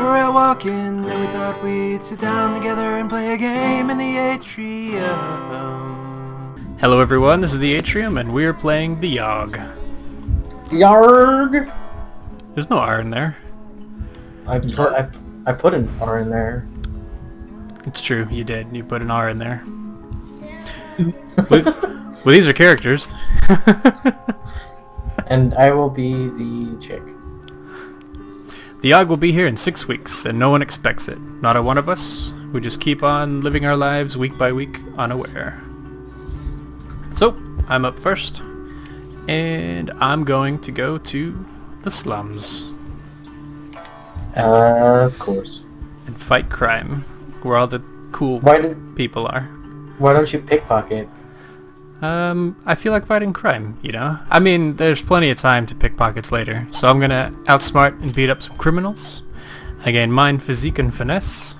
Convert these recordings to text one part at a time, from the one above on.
were out walking, and we thought we'd sit down together and play a game in the Atrium. Hello everyone, this is the Atrium, and we are playing the Yawhg. Yawhg! There's no R in there. I put an R in there. It's true, you did. You put an R in there. Well, these are characters. And I will be the chick. The Yawhg will be here in 6 weeks, and no one expects it. Not a one of us. We just keep on living our lives week by week, unaware. So, I'm up first, and I'm going to go to the slums. Of course. And fight crime, where all the cool people are. Why don't you pickpocket? I feel like fighting crime, you know? I mean, there's plenty of time to pickpockets later, so I'm gonna outsmart and beat up some criminals. I gain mind, physique, and finesse.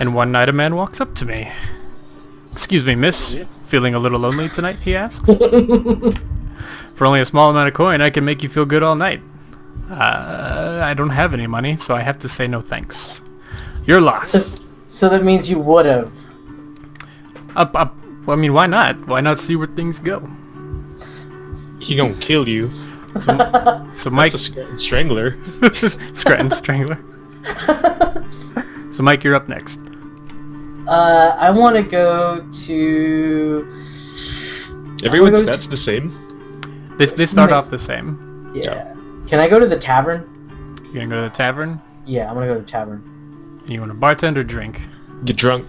And one night a man walks up to me. "Excuse me, miss, feeling a little lonely tonight?" he asks. "For only a small amount of coin, I can make you feel good all night." I don't have any money, so I have to say no thanks. You're lost. So that means you would've. Well, I mean, why not? Why not see where things go? He gonna kill you. So Mike... That's a Scranton Strangler. Scranton Strangler. So Mike, you're up next. I want to go to... Everyone's stats the same? They start off the same. Yeah. Can I go to the tavern? You're gonna go to the tavern? Yeah, I'm gonna go to the tavern. And you want to bartend or drink? Get drunk.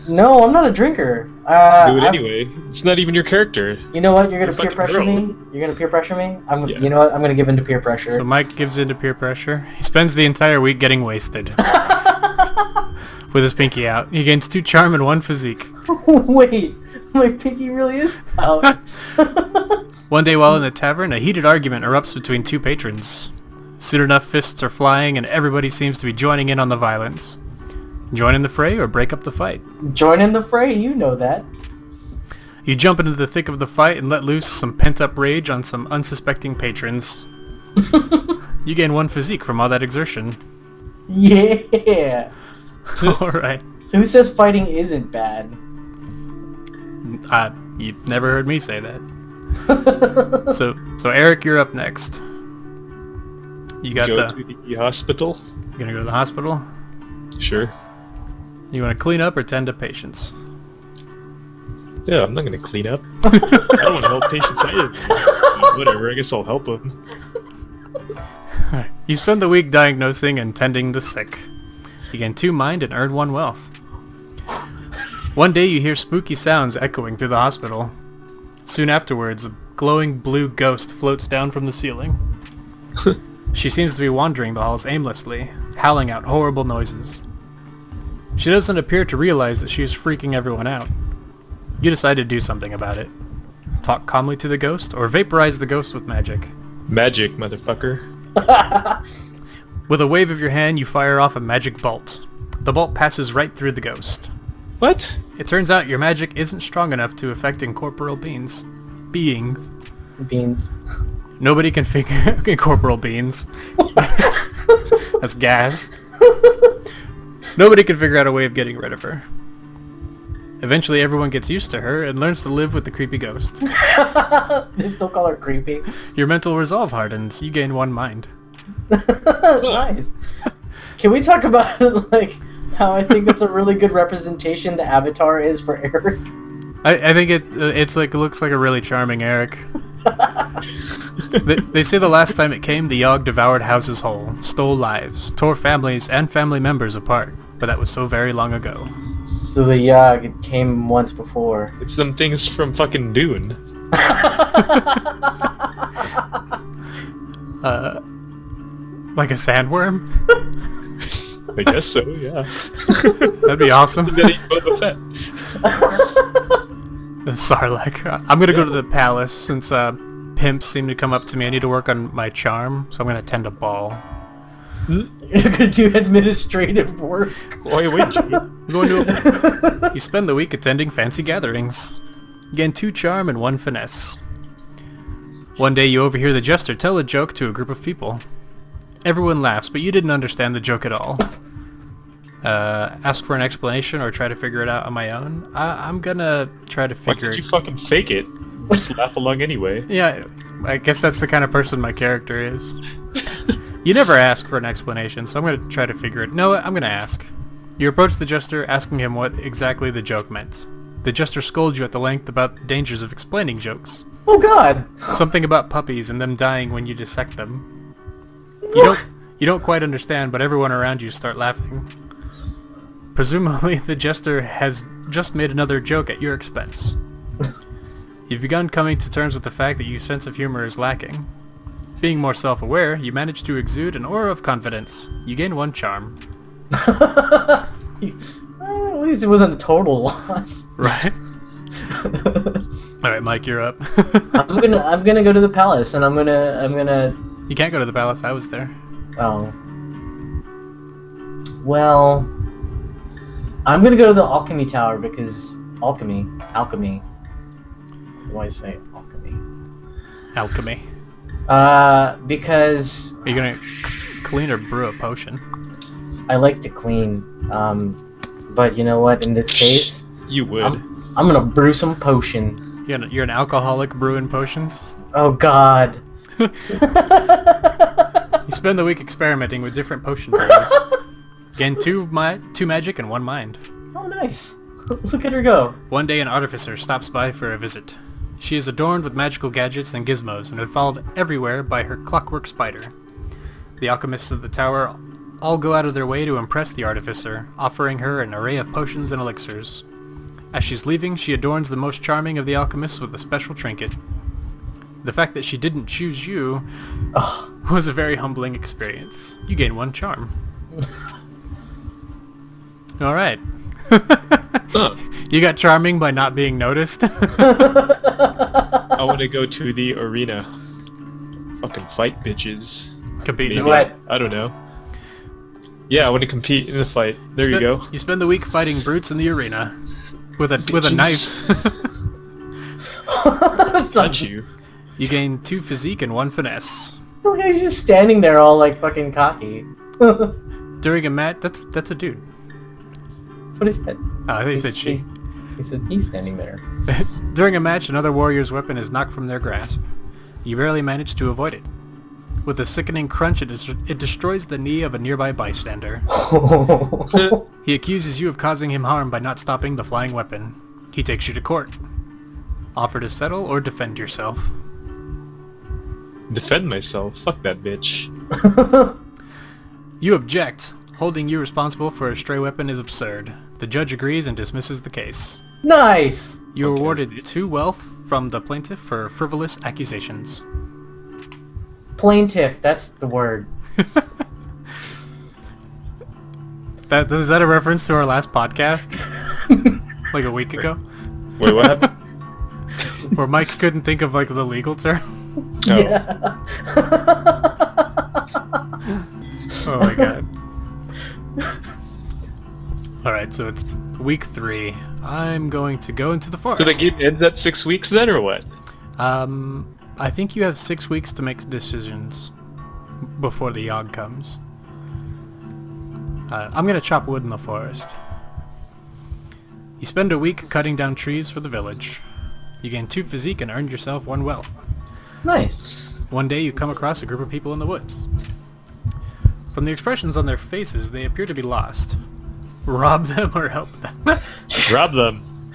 No, I'm not a drinker. Do it anyway. It's not even your character. You know what? You're gonna peer fucking pressure girl. me. You're gonna peer pressure me. Yeah. You know what? I'm gonna give in to peer pressure. So Mike gives in to peer pressure. He spends the entire week getting wasted. With his pinky out. He gains 2 charm and 1 physique. Wait, my pinky really is out. One day while in the tavern, a heated argument erupts between 2 patrons. Soon enough, fists are flying and everybody seems to be joining in on the violence. Join in the fray or break up the fight? Join in the fray, you know that. You jump into the thick of the fight and let loose some pent-up rage on some unsuspecting patrons. You gain 1 physique from all that exertion. Yeah. Alright. So who says fighting isn't bad? You've never heard me say that. So Eric, you're up next. You got Go to the hospital? You gonna go to the hospital? Sure. You want to clean up or tend to patients? Yeah, I'm not gonna clean up. I don't want to help patients either. Whatever, I guess I'll help them. You spend the week diagnosing and tending the sick. You gain 2 mind and earn 1 wealth. One day you hear spooky sounds echoing through the hospital. Soon afterwards, a glowing blue ghost floats down from the ceiling. She seems to be wandering the halls aimlessly, howling out horrible noises. She doesn't appear to realize that she is freaking everyone out. You decide to do something about it. Talk calmly to the ghost, or vaporize the ghost with magic. Magic, motherfucker. With a wave of your hand, you fire off a magic bolt. The bolt passes right through the ghost. What? It turns out your magic isn't strong enough to affect incorporeal beings. Beans. Nobody can figure incorporeal beings. That's gas. Nobody can figure out a way of getting rid of her. Eventually everyone gets used to her and learns to live with the creepy ghost. They still call her creepy. Your mental resolve hardens. You gain 1 mind. Nice. Can we talk about like how I think that's a really good representation the avatar is for Eric? I think it looks like a really charming Eric. They say the last time it came, the Yawhg devoured houses whole, stole lives, tore families and family members apart, but that was so very long ago. So the Yawhg came once before. It's them things from fucking Dune. Like a sandworm? I guess so, yeah. That'd be awesome. That ain't Boba Fett. Sarlacc. I'm gonna go to the palace since pimps seem to come up to me. I need to work on my charm, so I'm gonna tend a ball. You're gonna do administrative work. Why wait? You spend the week attending fancy gatherings. You gain 2 charm and 1 finesse. One day you overhear the jester tell a joke to a group of people. Everyone laughs, but you didn't understand the joke at all. Ask for an explanation or try to figure it out on my own? I'm gonna try to Why figure can't it... you fucking fake it? Just laugh along anyway. Yeah, I guess that's the kind of person my character is. You never ask for an explanation, so I'm gonna try to figure it... No, I'm gonna ask. You approach the jester, asking him what exactly the joke meant. The jester scolds you at the length about the dangers of explaining jokes. Oh God! Something about puppies and them dying when you dissect them. You don't quite understand, but everyone around you start laughing. Presumably, the jester has just made another joke at your expense. You've begun coming to terms with the fact that your sense of humor is lacking. Being more self-aware, you manage to exude an aura of confidence. You gain 1 charm. At least it wasn't a total loss. Right? Alright, Mike, you're up. I'm gonna go to the palace, and I'm gonna. You can't go to the palace, I was there. Oh. Well, I'm gonna go to the alchemy tower because alchemy. Why say alchemy? Alchemy. Because Are you gonna clean or brew a potion? I like to clean. But you know what? In this case, You would. I'm gonna brew some potion. You're an alcoholic brewing potions? Oh God. You spend the week experimenting with different potion brews. Gain 2 magic and 1 mind. Oh, nice. Look at her go. One day an artificer stops by for a visit. She is adorned with magical gadgets and gizmos and followed everywhere by her clockwork spider. The alchemists of the tower all go out of their way to impress the artificer, offering her an array of potions and elixirs. As she's leaving, she adorns the most charming of the alchemists with a special trinket. The fact that she didn't choose you was a very humbling experience. You gain 1 charm. Alright. You got charming by not being noticed? I want to go to the arena. Fucking fight bitches. Compete in Maybe. the fight. I don't know. Yeah, I want to compete in the fight. There you go. You spend the week fighting brutes in the arena. With a knife. That's not Touch you. You gain 2 physique and 1 finesse. Look, he's just standing there all like fucking cocky. During a match, that's a dude. That's what he said. Oh, I think he said she. He said he's standing there. During a match, another warrior's weapon is knocked from their grasp. You barely manage to avoid it. With a sickening crunch, it destroys the knee of a nearby bystander. He accuses you of causing him harm by not stopping the flying weapon. He takes you to court. Offer to settle or defend yourself. Defend myself. Fuck that bitch. You object. Holding you responsible for a stray weapon is absurd. The judge agrees and dismisses the case. Nice! You are Okay, awarded bitch. 2 wealth from the plaintiff for frivolous accusations. Plaintiff, that's the word. Is that a reference to our last podcast? Like a week ago? Wait, what happened? Where Mike couldn't think of like the legal term? Oh. Yeah. Oh my god. Alright, so it's week 3. I'm going to go into the forest. So the game ends at 6 weeks then, or what? I think you have 6 weeks to make decisions before the Yawhg comes. I'm gonna chop wood in the forest. You spend a week cutting down trees for the village. You gain 2 physique and earn yourself 1 wealth. Nice. One day you come across a group of people in the woods. From the expressions on their faces, they appear to be lost. Rob them or help them. Rob them.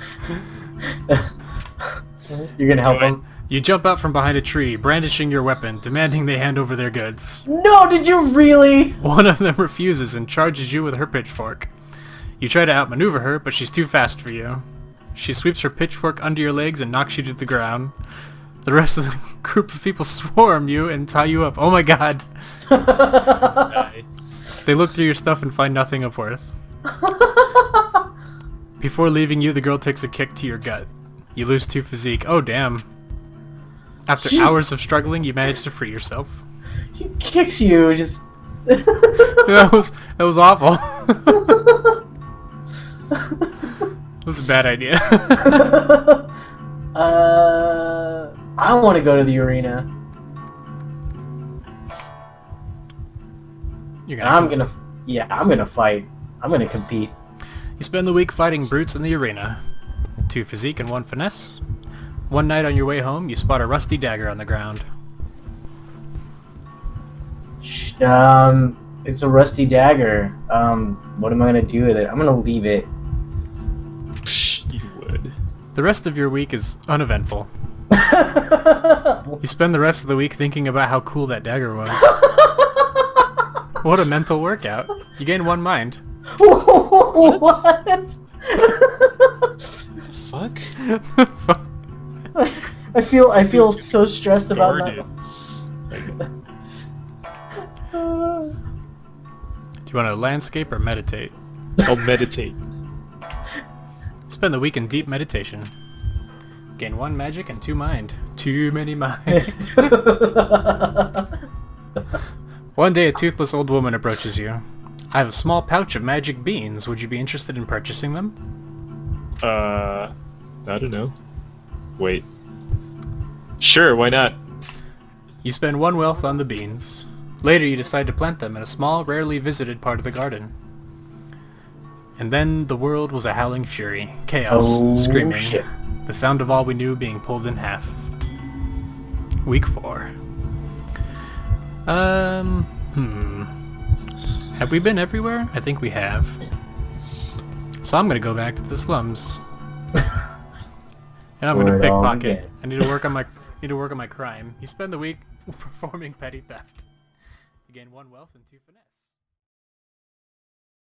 You're gonna help him? You jump out from behind a tree, brandishing your weapon, demanding they hand over their goods. No, did you really? One of them refuses and charges you with her pitchfork. You try to outmaneuver her, but she's too fast for you. She sweeps her pitchfork under your legs and knocks you to the ground. The rest of the group of people swarm you and tie you up. Oh my god. Die. They look through your stuff and find nothing of worth. Before leaving you, the girl takes a kick to your gut. You lose 2 physique. Oh damn. After Jeez. hours of struggling, you manage to free yourself. She kicks you, just... That was awful. It was a bad idea. I want to go to the arena. You're And I'm gonna fight. I'm gonna compete. You spend the week fighting brutes in the arena. 2 physique and 1 finesse. One night on your way home, you spot a rusty dagger on the ground. It's a rusty dagger. What am I gonna do with it? I'm gonna leave it. Psh, you would. The rest of your week is uneventful. You spend the rest of the week thinking about how cool that dagger was. What a mental workout. You gain 1 mind. What? Fuck? I feel so stressed about that. Do you want to landscape or meditate? I'll meditate. Spend the week in deep meditation. Gain 1 magic and 2 mind. Too many minds. One day a toothless old woman approaches you. I have a small pouch of magic beans. Would you be interested in purchasing them? I don't know. Wait. Sure, why not? You spend 1 wealth on the beans. Later you decide to plant them in a small, rarely visited part of the garden. And then the world was a howling fury. Chaos, screaming. Shit. The sound of all we knew being pulled in half. Week 4. Have we been everywhere? I think we have. So I'm gonna go back to the slums. And I'm gonna pickpocket. I need to work on my crime. You spend the week performing petty theft. You gain 1 wealth and 2 finesse.